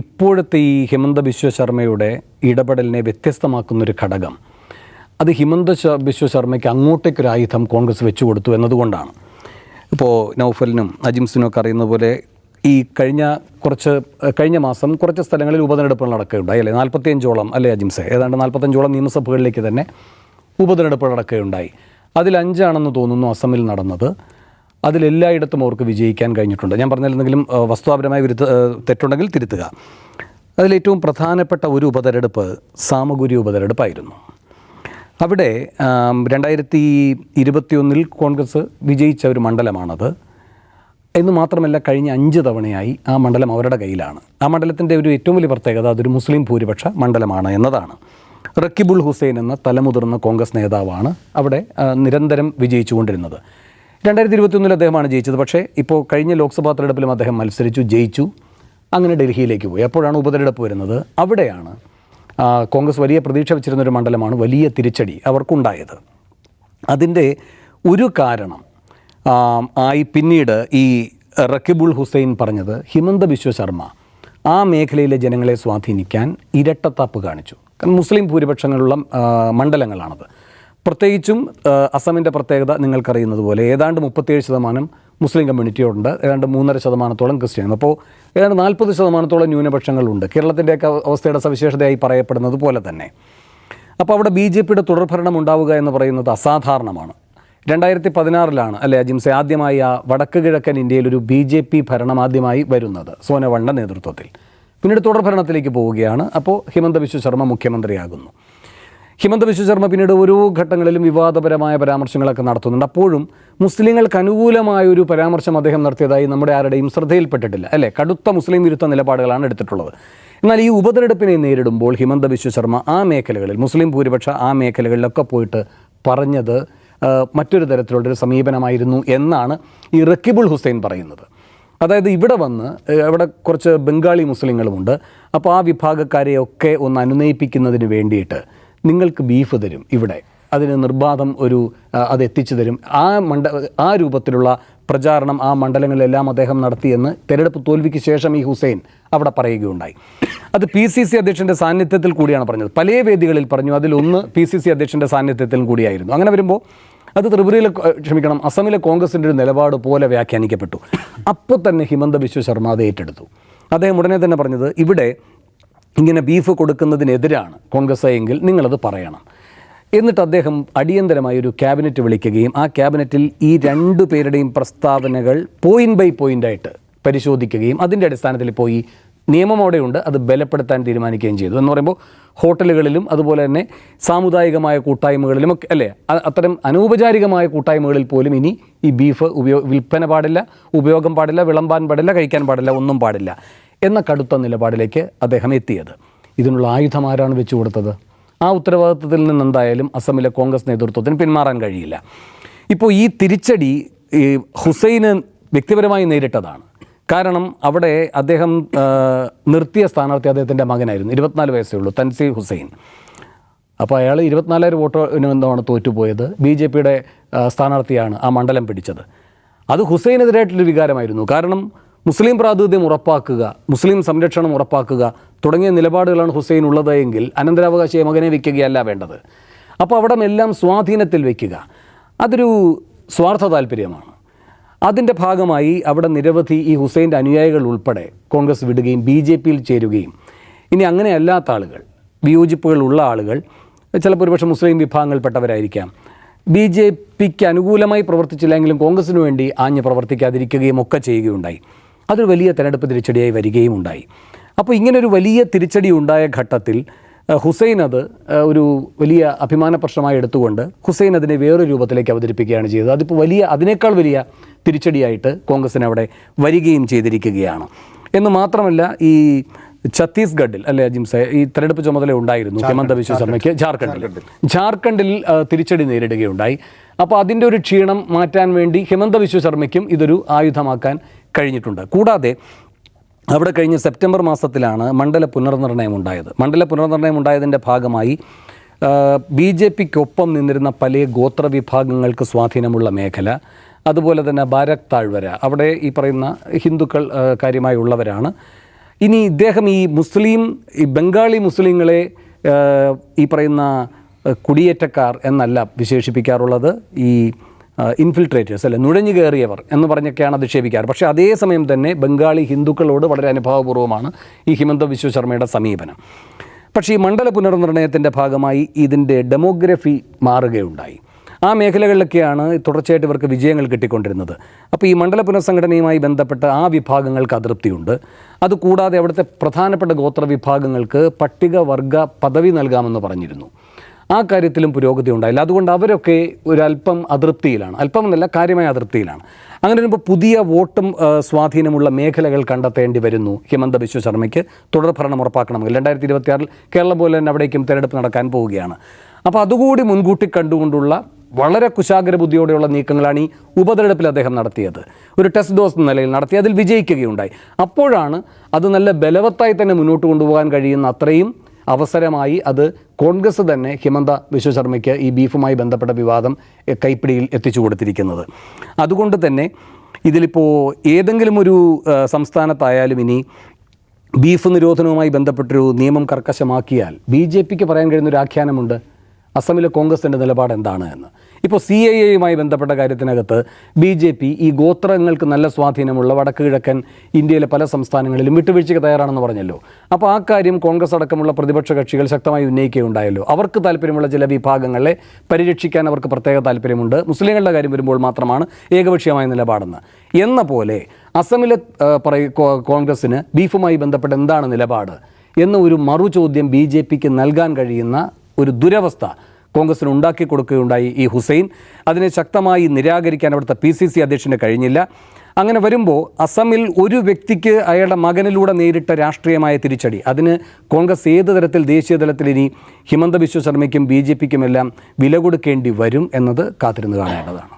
ഇപ്പോഴത്തെ ഈ ഹിമന്ത ബിശ്വ ശർമ്മയുടെ ഇടപെടലിനെ വ്യത്യസ്തമാക്കുന്നൊരു ഘടകം അത് ഹിമന്ത ബിശ്വ ശർമ്മയ്ക്ക് അങ്ങോട്ടേക്കൊരു ആയുധം കോൺഗ്രസ് വെച്ചു കൊടുത്തു എന്നതുകൊണ്ടാണ്. ഇപ്പോൾ നൗഫലിനും അജിംസിനും ഒക്കെ അറിയുന്ന പോലെ ഈ കഴിഞ്ഞ മാസം കുറച്ച് സ്ഥലങ്ങളിൽ ഉപതെരഞ്ഞെടുപ്പുകൾ നടക്കുകയുണ്ടായി അല്ലേ, 45ഓളം അല്ലേ അജിംസെ, ഏതാണ്ട് 45ഓളം നിയമസഭകളിലേക്ക് തന്നെ ഉപതെരഞ്ഞെടുപ്പുകൾ നടക്കുകയുണ്ടായി. അതിൽ 5 തോന്നുന്നു അസമിൽ നടന്നത്. അതിലെല്ലായിടത്തും അവർക്ക് വിജയിക്കാൻ കഴിഞ്ഞിട്ടുണ്ട്. ഞാൻ പറഞ്ഞാൽ എന്തെങ്കിലും വസ്തുതാപരമായ തെറ്റുണ്ടെങ്കിൽ തിരുത്തുക. അതിലേറ്റവും പ്രധാനപ്പെട്ട ഒരു ഉപതെരഞ്ഞെടുപ്പ് സാമഗുരി ഉപതെരഞ്ഞെടുപ്പായിരുന്നു. അവിടെ 2021 കോൺഗ്രസ് വിജയിച്ച ഒരു മണ്ഡലമാണത്. എന്ന് മാത്രമല്ല കഴിഞ്ഞ 5 തവണയായി ആ മണ്ഡലം അവരുടെ കയ്യിലാണ്. ആ മണ്ഡലത്തിൻ്റെ ഒരു ഏറ്റവും വലിയ പ്രത്യേകത അതൊരു മുസ്ലിം ഭൂരിപക്ഷ മണ്ഡലമാണ് എന്നതാണ്. റക്കിബുൾ ഹുസൈൻ എന്ന തലമുതിർന്ന കോൺഗ്രസ് നേതാവാണ് അവിടെ നിരന്തരം വിജയിച്ചുകൊണ്ടിരുന്നത്. 2021 അദ്ദേഹമാണ് ജയിച്ചത്. പക്ഷേ ഇപ്പോൾ കഴിഞ്ഞ ലോക്സഭാ തെരഞ്ഞെടുപ്പിലും അദ്ദേഹം മത്സരിച്ചു, ജയിച്ചു. അങ്ങനെ ഡൽഹിയിലേക്ക് പോയി. അപ്പോഴാണ് ഉപതെരഞ്ഞെടുപ്പ് വരുന്നത്. അവിടെയാണ് കോൺഗ്രസ് വലിയ പ്രതീക്ഷ വെച്ചിരുന്നൊരു മണ്ഡലമാണ്, വലിയ തിരിച്ചടി അവർക്കുണ്ടായത്. അതിൻ്റെ ഒരു കാരണം പിന്നീട് ഈ റക്കിബുൾ ഹുസൈൻ പറഞ്ഞത് ഹിമന്ത ബിശ്വ ശർമ്മ ആ മേഖലയിലെ ജനങ്ങളെ സ്വാധീനിക്കാൻ ഇരട്ടത്താപ്പ് കാണിച്ചു. കാരണം മുസ്ലിം ഭൂരിപക്ഷങ്ങളുള്ള മണ്ഡലങ്ങളാണത്. പ്രത്യേകിച്ചും അസമിൻ്റെ പ്രത്യേകത നിങ്ങൾക്കറിയുന്നത് പോലെ ഏതാണ്ട് 37% മുസ്ലിം കമ്മ്യൂണിറ്റിയുണ്ട്, ഏതാണ്ട് 3.5% ക്രിസ്ത്യൻ. അപ്പോൾ ഏതാണ്ട് 40% ന്യൂനപക്ഷങ്ങളുണ്ട്. കേരളത്തിൻ്റെയൊക്കെ അവസ്ഥയുടെ സവിശേഷതയായി പറയപ്പെടുന്നത് പോലെ തന്നെ. അപ്പോൾ അവിടെ BJPയുടെ തുടർഭരണം ഉണ്ടാവുക എന്ന് പറയുന്നത് അസാധാരണമാണ്. 2016 അല്ലേ അജിംസെ ആദ്യമായി ആ വടക്ക് കിഴക്കൻ ഇന്ത്യയിൽ ഒരു BJP ഭരണം ആദ്യമായി വരുന്നത് സോനോവാളിൻ്റെ നേതൃത്വത്തിൽ. പിന്നീട് തുടർഭരണത്തിലേക്ക് പോവുകയാണ്. അപ്പോൾ ഹിമന്ത ബിശ്വ ശർമ്മ മുഖ്യമന്ത്രിയാകുന്നു. ഹിമന്ത ബിശ്വ ശർമ്മ പിന്നീട് ഓരോ ഘട്ടങ്ങളിലും വിവാദപരമായ പരാമർശങ്ങളൊക്കെ നടത്തുന്നുണ്ട്. അപ്പോഴും മുസ്ലിങ്ങൾക്ക് അനുകൂലമായൊരു പരാമർശം അദ്ദേഹം നടത്തിയതായി നമ്മുടെ ആരുടെയും ശ്രദ്ധയിൽപ്പെട്ടിട്ടില്ല അല്ലേ. കടുത്ത മുസ്ലിം വിരുദ്ധ നിലപാടുകളാണ് എടുത്തിട്ടുള്ളത്. എന്നാൽ ഈ ഉപതെരഞ്ഞെടുപ്പിനെ നേരിടുമ്പോൾ ഹിമന്ത ബിശ്വ ശർമ്മ ആ മേഖലകളിൽ മുസ്ലിം ഭൂരിപക്ഷ ആ മേഖലകളിലൊക്കെ പോയിട്ട് പറഞ്ഞത് മറ്റൊരു തരത്തിലുള്ളൊരു സമീപനമായിരുന്നു എന്നാണ് ഈ റക്കിബുൾ ഹുസൈൻ പറയുന്നത്. അതായത് അവിടെ കുറച്ച് ബംഗാളി മുസ്ലിങ്ങളുമുണ്ട്. അപ്പോൾ ആ വിഭാഗക്കാരെയൊക്കെ ഒന്ന് അനുനയിപ്പിക്കുന്നതിന് വേണ്ടിയിട്ട് നിങ്ങൾക്ക് ബീഫ് തരും, ഇവിടെ അതിന് നിർബാധം അത് എത്തിച്ചു തരും. ആ രൂപത്തിലുള്ള പ്രചാരണം ആ മണ്ഡലങ്ങളിലെല്ലാം അദ്ദേഹം നടത്തിയെന്ന് തെരഞ്ഞെടുപ്പ് തോൽവിക്ക് ശേഷം ഈ ഹുസൈൻ അവിടെ പറയുകയുണ്ടായി. അത് PCC അധ്യക്ഷൻ്റെ സാന്നിധ്യത്തിൽ കൂടിയാണ് പറഞ്ഞത്. പല വേദികളിൽ പറഞ്ഞു. അതിലൊന്ന് PCC അധ്യക്ഷൻ്റെ സാന്നിധ്യത്തിൽ കൂടിയായിരുന്നു. അങ്ങനെ വരുമ്പോൾ അത് അസമിലെ കോൺഗ്രസിൻ്റെ ഒരു നിലപാട് പോലെ വ്യാഖ്യാനിക്കപ്പെട്ടു. അപ്പോൾ തന്നെ ഹിമന്ത ബിശ്വ ശർമ്മ അത് ഏറ്റെടുത്തു. അദ്ദേഹം ഉടനെ തന്നെ പറഞ്ഞത് ഇവിടെ ഇങ്ങനെ ബീഫ് കൊടുക്കുന്നതിനെതിരാണ് കോൺഗ്രസ് എങ്കിൽ നിങ്ങളത് പറയണം. എന്നിട്ട് അദ്ദേഹം അടിയന്തരമായി ഒരു ക്യാബിനറ്റ് വിളിക്കുകയും ആ ക്യാബിനറ്റിൽ ഈ 2 പേരുടെയും പ്രസ്താവനകൾ പോയിൻ്റ് ബൈ പോയിൻ്റായിട്ട് പരിശോധിക്കുകയും അതിൻ്റെ അടിസ്ഥാനത്തിൽ പോയി നിയമം അവിടെയുണ്ട്, അത് ബലപ്പെടുത്താൻ തീരുമാനിക്കുകയും ചെയ്തു. എന്ന് പറയുമ്പോൾ ഹോട്ടലുകളിലും അതുപോലെ തന്നെ സാമുദായികമായ കൂട്ടായ്മകളിലും ഒക്കെ അല്ലേ, അത്തരം അനൗപചാരികമായ കൂട്ടായ്മകളിൽ പോലും ഇനി ഈ ബീഫ് വിൽപ്പന പാടില്ല, ഉപയോഗം പാടില്ല, വിളമ്പാൻ പാടില്ല, കഴിക്കാൻ പാടില്ല, ഒന്നും പാടില്ല എന്ന കടുത്ത നിലപാടിലേക്ക് അദ്ദേഹം എത്തിയത്. ഇതിനുള്ള ആയുധം ആരാണ് വെച്ചു കൊടുത്തത്? ആ ഉത്തരവാദിത്വത്തിൽ നിന്ന് എന്തായാലും അസമിലെ കോൺഗ്രസ് നേതൃത്വത്തിന് പിന്മാറാൻ കഴിയില്ല. ഇപ്പോൾ ഈ തിരിച്ചടി ഹുസൈന് വ്യക്തിപരമായി നേരിട്ടതാണ്. കാരണം അവിടെ അദ്ദേഹം നിർത്തിയ സ്ഥാനാർത്ഥി അദ്ദേഹത്തിൻ്റെ മകനായിരുന്നു. 24 വയസ്സേ ഉള്ളൂ, തൻസീർ ഹുസൈൻ. അപ്പോൾ അയാൾ 24,000 വോട്ടിന് എന്താണ് തോറ്റുപോയത്. BJPയുടെ സ്ഥാനാർത്ഥിയാണ് ആ മണ്ഡലം പിടിച്ചത്. അത് ഹുസൈനെതിരായിട്ടുള്ളൊരു വികാരമായിരുന്നു. കാരണം മുസ്ലിം പ്രാതിനിധ്യം ഉറപ്പാക്കുക, മുസ്ലിം സംരക്ഷണം ഉറപ്പാക്കുക തുടങ്ങിയ നിലപാടുകളാണ് ഹുസൈൻ ഉള്ളത് എങ്കിൽ അനന്തരാവകാശിയെ മകനെ വയ്ക്കുകയല്ല വേണ്ടത്. അപ്പോൾ അവിടെ എല്ലാം സ്വാധീനത്തിൽ വയ്ക്കുക, അതൊരു സ്വാർത്ഥ താല്പര്യമാണ്. അതിൻ്റെ ഭാഗമായി അവിടെ നിരവധി ഈ ഹുസൈൻ്റെ അനുയായികൾ ഉൾപ്പെടെ കോൺഗ്രസ് വിടുകയും BJPയിൽ ചേരുകയും, ഇനി അങ്ങനെ അല്ലാത്ത ആളുകൾ, വിയോജിപ്പുകളുള്ള ആളുകൾ, ചിലപ്പോൾ ഒരുപക്ഷെ മുസ്ലിം വിഭാഗങ്ങളിൽപ്പെട്ടവരായിരിക്കാം, BJPക്ക് അനുകൂലമായി പ്രവർത്തിച്ചില്ലെങ്കിലും കോൺഗ്രസിന് വേണ്ടി ആഞ്ഞ് പ്രവർത്തിക്കാതിരിക്കുകയും ഒക്കെ ചെയ്യുകയുണ്ടായി. അതൊരു വലിയ തെരഞ്ഞെടുപ്പ് തിരിച്ചടിയായി വരികയും ഉണ്ടായി. അപ്പോൾ ഇങ്ങനൊരു വലിയ തിരിച്ചടി ഉണ്ടായ ഘട്ടത്തിൽ ഹുസൈൻ അത് ഒരു വലിയ അഭിമാന പ്രശ്നമായി എടുത്തുകൊണ്ട് ഹുസൈൻ അതിനെ വേറൊരു രൂപത്തിലേക്ക് അവതരിപ്പിക്കുകയാണ് ചെയ്തത്. അതിപ്പോൾ അതിനേക്കാൾ വലിയ തിരിച്ചടിയായിട്ട് കോൺഗ്രസിന് അവിടെ വരികയും ചെയ്തിരിക്കുകയാണ്. എന്ന് മാത്രമല്ല ഈ ഛത്തീസ്ഗഡിൽ അല്ലെ അജിംസെ ഈ തെരഞ്ഞെടുപ്പ് ചുമതല ഉണ്ടായിരുന്നു ഹിമന്ത ബിശ്വ ശർമ്മയ്ക്ക് ജാർഖണ്ഡിൽ തിരിച്ചടി നേരിടുകയുണ്ടായി. അപ്പോൾ അതിൻ്റെ ഒരു ക്ഷീണം മാറ്റാൻ വേണ്ടി ഹിമന്ത ബിശ്വ ശർമ്മയ്ക്കും ഇതൊരു ആയുധമാക്കാൻ കഴിഞ്ഞിട്ടുണ്ട്. കൂടാതെ അവിടെ കഴിഞ്ഞ സെപ്റ്റംബർ മാസത്തിലാണ് മണ്ഡല പുനർനിർണയം ഉണ്ടായത്. മണ്ഡല പുനർനിർണയം ഉണ്ടായതിൻ്റെ ഭാഗമായി BJPക്കൊപ്പം നിന്നിരുന്ന പല ഗോത്രവിഭാഗങ്ങൾക്ക് സ്വാധീനമുള്ള മേഖല, അതുപോലെ തന്നെ ബാരക് താഴ്വര, അവിടെ ഈ പറയുന്ന ഹിന്ദുക്കൾ കാര്യമായി ഉള്ളവരാണ്. ഇനി ഇദ്ദേഹം ഈ ബംഗാളി മുസ്ലിങ്ങളെ ഈ പറയുന്ന കുടിയേറ്റക്കാർ എന്നല്ല വിശേഷിപ്പിക്കാറുള്ളത്, ഈ ഇൻഫിൽട്രേറ്റേഴ്സ് അല്ലെ, നുഴഞ്ഞു കയറിയവർ എന്ന് പറഞ്ഞൊക്കെയാണ് അധിക്ഷേപിക്കാറ്. പക്ഷേ അതേസമയം തന്നെ ബംഗാളി ഹിന്ദുക്കളോട് വളരെ അനുഭാവപൂർവ്വമാണ് ഈ ഹിമന്ത ബിശ്വ ശർമ്മയുടെ സമീപനം. പക്ഷേ ഈ മണ്ഡല പുനർനിർണയത്തിൻ്റെ ഭാഗമായി ഇതിൻ്റെ ഡെമോഗ്രഫി മാറുകയുണ്ടായി. ആ മേഖലകളിലൊക്കെയാണ് തുടർച്ചയായിട്ട് ഇവർക്ക് വിജയങ്ങൾ കിട്ടിക്കൊണ്ടിരുന്നത്. അപ്പോൾ ഈ മണ്ഡല പുനഃസംഘടനയുമായി ബന്ധപ്പെട്ട് ആ വിഭാഗങ്ങൾക്ക് അതൃപ്തിയുണ്ട്. അതുകൂടാതെ അവിടുത്തെ പ്രധാനപ്പെട്ട ഗോത്ര വിഭാഗങ്ങൾക്ക് പട്ടികവർഗ പദവി നൽകാമെന്ന് പറഞ്ഞിരുന്നു. ആ കാര്യത്തിലും പുരോഗതി ഉണ്ടായില്ല. അതുകൊണ്ട് അവരൊക്കെ ഒരല്പം അതൃപ്തിയിലാണ്, അല്പം എന്നല്ല കാര്യമായ അതൃപ്തിയിലാണ്. അങ്ങനെ വരുമ്പോൾ പുതിയ വോട്ടും സ്വാധീനമുള്ള മേഖലകൾ കണ്ടെത്തേണ്ടി വരുന്നു ഹിമന്ത ബിശ്വ ശർമ്മയ്ക്ക് തുടർഭരണം ഉറപ്പാക്കണമെങ്കിൽ. 2026 കേരളം പോലെ തന്നെ അവിടേക്കും തിരഞ്ഞെടുപ്പ് നടക്കാൻ പോവുകയാണ്. അപ്പോൾ അതുകൂടി മുൻകൂട്ടി കണ്ടുകൊണ്ടുള്ള വളരെ കുശാഗ്ര ബുദ്ധിയോടെയുള്ള നീക്കങ്ങളാണ് ഈ ഉപതെരഞ്ഞെടുപ്പിൽ അദ്ദേഹം നടത്തിയത്. ഒരു ടെസ്റ്റ് ഡോസ് എന്ന നിലയിൽ നടത്തി, അതിൽ വിജയിക്കുകയുണ്ടായി. അപ്പോഴാണ് അത് നല്ല ബലവത്തായി തന്നെ മുന്നോട്ട് കൊണ്ടുപോകാൻ കഴിയുന്ന അത്രയും അവസരമായി അത് കോൺഗ്രസ് തന്നെ ഹിമന്ത ബിശ്വ ശർമ്മയ്ക്ക് ഈ ബീഫുമായി ബന്ധപ്പെട്ട വിവാദം കൈപ്പിടിയിൽ എത്തിച്ചു കൊടുത്തിരിക്കുന്നത്. അതുകൊണ്ട് തന്നെ ഇതിലിപ്പോൾ ഏതെങ്കിലും ഒരു സംസ്ഥാനത്തായാലും ഇനി ബീഫ് നിരോധനവുമായി ബന്ധപ്പെട്ടൊരു നിയമം കർക്കശമാക്കിയാൽ BJPക്ക് പറയാൻ കഴിയുന്നൊരു ആഖ്യാനമുണ്ട്, അസമിലെ കോൺഗ്രസിൻ്റെ നിലപാട് എന്താണ് എന്ന്. ഇപ്പോൾ CAA ബന്ധപ്പെട്ട കാര്യത്തിനകത്ത് BJP ഈ ഗോത്രങ്ങൾക്ക് നല്ല സ്വാധീനമുള്ള വടക്ക് കിഴക്കൻ ഇന്ത്യയിലെ പല സംസ്ഥാനങ്ങളിലും വിട്ടുവീഴ്ചയ്ക്ക് തയ്യാറാണെന്ന് പറഞ്ഞല്ലോ. അപ്പോൾ ആ കാര്യം കോൺഗ്രസ് അടക്കമുള്ള പ്രതിപക്ഷ കക്ഷികൾ ശക്തമായി ഉന്നയിക്കുകയുണ്ടായല്ലോ. അവർക്ക് താല്പര്യമുള്ള ചില വിഭാഗങ്ങളെ പരിരക്ഷിക്കാൻ അവർക്ക് പ്രത്യേക താല്പര്യമുണ്ട്. മുസ്ലിങ്ങളുടെ കാര്യം വരുമ്പോൾ മാത്രമാണ് ഏകപക്ഷീയമായ നിലപാടെന്ന്. എന്ന പോലെ അസമിലെ കോൺഗ്രസ്സിന് ബീഫുമായി ബന്ധപ്പെട്ട് എന്താണ് നിലപാട് എന്ന ഒരു മറുചോദ്യം BJPക്ക് നൽകാൻ കഴിയുന്ന ഒരു ദുരവസ്ഥ കോൺഗ്രസിന് ഉണ്ടാക്കി കൊടുക്കുകയുണ്ടായി ഈ ഹുസൈൻ. അതിനെ ശക്തമായി നിരാകരിക്കാൻ അവിടുത്തെ PCC അധ്യക്ഷന് കഴിഞ്ഞില്ല. അങ്ങനെ വരുമ്പോൾ അസമിൽ ഒരു വ്യക്തിക്ക് അയാളുടെ മകനിലൂടെ നേരിട്ട രാഷ്ട്രീയമായ തിരിച്ചടി, അതിന് കോൺഗ്രസ് ഏത് തരത്തിൽ ദേശീയ തലത്തിൽ ഇനി ഹിമന്ത ബിശ്വ ശർമ്മയ്ക്കും BJPക്കുമെല്ലാം വില കൊടുക്കേണ്ടി വരും എന്നത് കാത്തിരുന്ന് കാണേണ്ടതാണ്.